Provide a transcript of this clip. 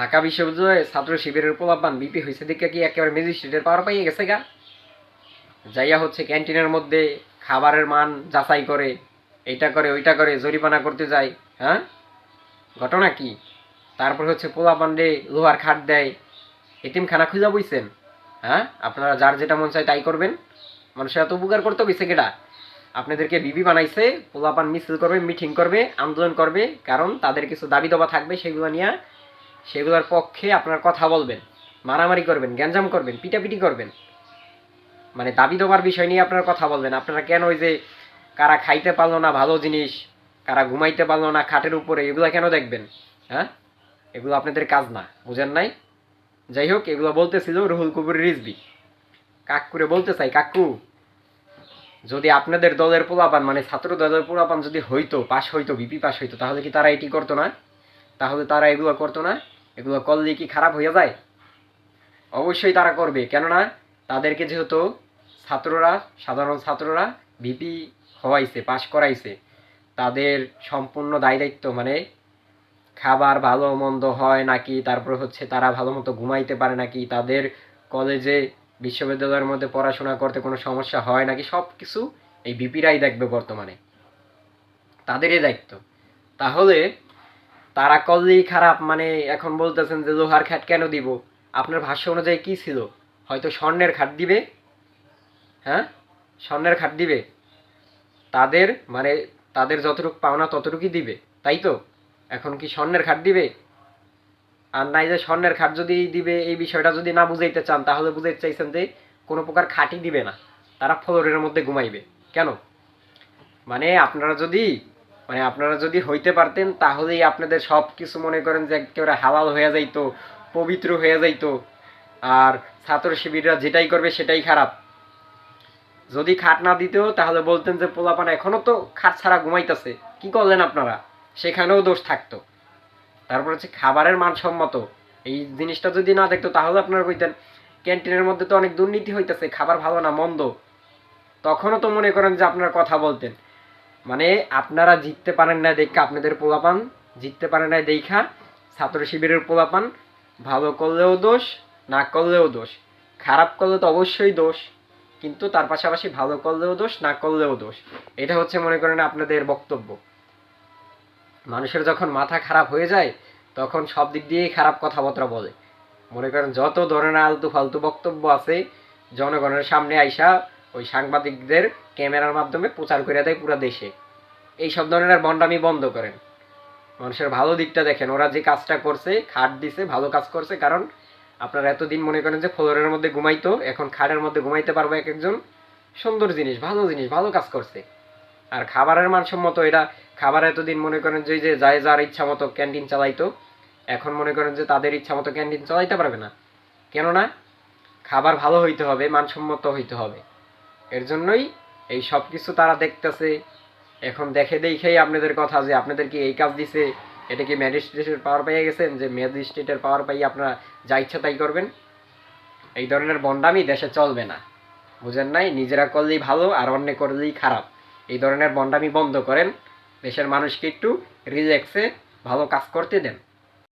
ঢাকা বিশ্ববিদ্যালয়ে ছাত্র শিবিরের পোলাপান বিপি হয়েছে দিকে কি একেবারে ম্যাজিস্ট্রেটের পাওয়ার পাইয়ে গেছে গা। যাইয়া হচ্ছে ক্যান্টিনের মধ্যে খাবারের মান যাচাই করে, এইটা করে ওইটা করে, জরিমানা করতে যায়। হ্যাঁ, ঘটনা কি? তারপর হচ্ছে পোলাপান্ডে লোহার খাট দেয়। এতিমখানা খুঁজা বইছেন? হ্যাঁ, আপনারা যার যেটা মন চায় তাই করবেন। মানুষের এত উপকার করতে গেছে কেটা? আপনাদেরকে বিবি বানাইছে, পোলাপান মিছিল করবে, মিটিং করবে, আন্দোলন করবে, কারণ তাদের কিছু দাবি দাবা থাকবে, সেগুলো নিয়ে সেগুলোর পক্ষে আপনার কথা বলবেন, মারামারি করবেন, গ্যাঞ্জাম করবেন, পিটাপিটি করবেন, মানে দাবি দেওয়ার বিষয় নিয়ে আপনারা কথা বলবেন। আপনারা কেন ওই যে কারা খাইতে পারলো না ভালো জিনিস, কারা ঘুমাইতে পারলো না খাটের উপরে, এগুলো কেন দেখবেন? হ্যাঁ, এগুলো আপনাদের কাজ না, বুঝেন নাই? যাই হোক, এগুলো বলতেছিল রুহুল কবির রিজভী। কাকুরে বলতে চাই, কাকু, যদি আপনাদের দলের পোলাপান মানে ছাত্র দলের পোলাপান যদি হইতো, পাশ হইতো, বিপি পাশ হইতো, তাহলে কি তারা এটি করতো না? তাহলে তারা এগুলো করতো না? এগুলো করলে কি খারাপ হয়ে যায়? অবশ্যই তারা করবে, কেননা তাদেরকে যেহেতু ছাত্ররা, সাধারণ ছাত্ররা ভিপি হওয়াইছে, পাশ করাইছে, তাদের সম্পূর্ণ দায় দায়িত্ব মানে খাবার ভালো মন্দ হয় নাকি, তারপর হচ্ছে তারা ভালো মতো ঘুমাইতে পারে নাকি, তাদের কলেজে বিশ্ববিদ্যালয়ের মধ্যে পড়াশোনা করতে কোনো সমস্যা হয় নাকি, সব কিছু এই ভিপিরাই দেখবে বর্তমানে, তাদেরই দায়িত্ব। তাহলে তারা করলেই খারাপ মানে এখন বলতেছেন যে লোহার খাট কেন দিব? আপনার ভাষ্য অনুযায়ী কি ছিল? হয়তো স্বর্ণের খাট দিবে। হ্যাঁ, স্বর্ণের খাট দিবে। তাদের মানে তাদের যতটুকু পাওনা ততটুকুই দিবে, তাই তো? এখন কি স্বর্ণের খাট দিবে? আর নাই যে স্বর্ণের খাট যদি দিবে, এই বিষয়টা যদি না বুঝাইতে চান, তাহলে বুঝাইতে চাইছেন যে কোনো প্রকার খাটই দিবে না, তারা ফ্লোরের মধ্যে ঘুমাইবে। কেন? মানে আপনারা যদি হইতে পারতেন, তাহলেই আপনাদের সব কিছু মনে করেন যে একেবারে হালাল হয়ে যাইতো, পবিত্র হয়ে যাইতো। আর ছাত্র শিবিররা যেটাই করবে সেটাই খারাপ। যদি খাট না দিতেও, তাহলে বলতেন যে পোলাপান এখনো তো খাট ছাড়া ঘুমাইতেছে, কি করলেন আপনারা? সেখানেও দোষ থাকতো। তারপর হচ্ছে খাবারের মানসম্মত, এই জিনিসটা যদি না দেখতো, তাহলে আপনারা কইতেন ক্যান্টিনের মধ্যে তো অনেক দুর্নীতি হইতেছে, খাবার ভালো না মন্দ, তখনও তো মনে করেন যে আপনারা কথা বলতেন। মানে আপনারা জিততে পারেন না দেখা, আপনাদের পোলাপান জিততে পারে না দেখা ছাত্র শিবিরের পোলাপান ভালো করলেও দোষ, না করলেও দোষ, খারাপ করলে তো অবশ্যই দোষ, কিন্তু তার পাশাপাশি ভালো করলেও দোষ, না করলেও দোষ। এটা হচ্ছে মনে করেন আপনাদের বক্তব্য। মানুষের যখন মাথা খারাপ হয়ে যায়, তখন সব দিক দিয়েই খারাপ কথাবার্তা বলে। মনে করেন যত ধরনের আলতু ফালতু বক্তব্য আছে, জনগণের সামনে আইসা ওই সাংবাদিকদের ক্যামেরার মাধ্যমে প্রচার করে দেয় পুরো দেশে। এই সব ধরনের বন্ডামি বন্ধ করেন, মানুষের ভালো দিকটা দেখেন। ওরা যে কাজটা করছে, খাট দিছে, ভালো কাজ করছে। কারণ আপনারা এতদিন মনে করেন যে ফ্লোরের মধ্যে ঘুমাইতো, এখন খাটের মধ্যে ঘুমাইতে পারবে এক একজন। সুন্দর জিনিস, ভালো কাজ করছে। আর খাবারের মানসম্মত, এটা খাবার এতদিন মনে করেন যে যায় যার ইচ্ছা মতো ক্যান্টিন চালাইতো, এখন মনে করেন যে তাদের ইচ্ছা মতো ক্যান্টিন চালাইতে পারবে না। কেননা খাবার ভালো হইতে হবে, মানসম্মত হইতে হবে। এর জন্যই এই সব কিছু তারা দেখতেছে। এখন দেখে দেখেই আপনাদের কথা যে আপনাদের কি এই কাজ দিছে, এটা কি ম্যাজিস্ট্রেটের পাওয়ার পেয়ে গেছেন যে ম্যাজিস্ট্রেটের পাওয়ার পাই আপনারা যা ইচ্ছা তাই করবেন? এই ধরনের বন্ডামি দেশে চলবে না, বুঝেন নাই? নিজেরা করলেই ভালো আর অন্য করলেই খারাপ। এই ধরনের বন্ডামি বন্ধ করেন, দেশের মানুষকে একটু রিল্যাক্সে ভালো কাজ করতে দেন।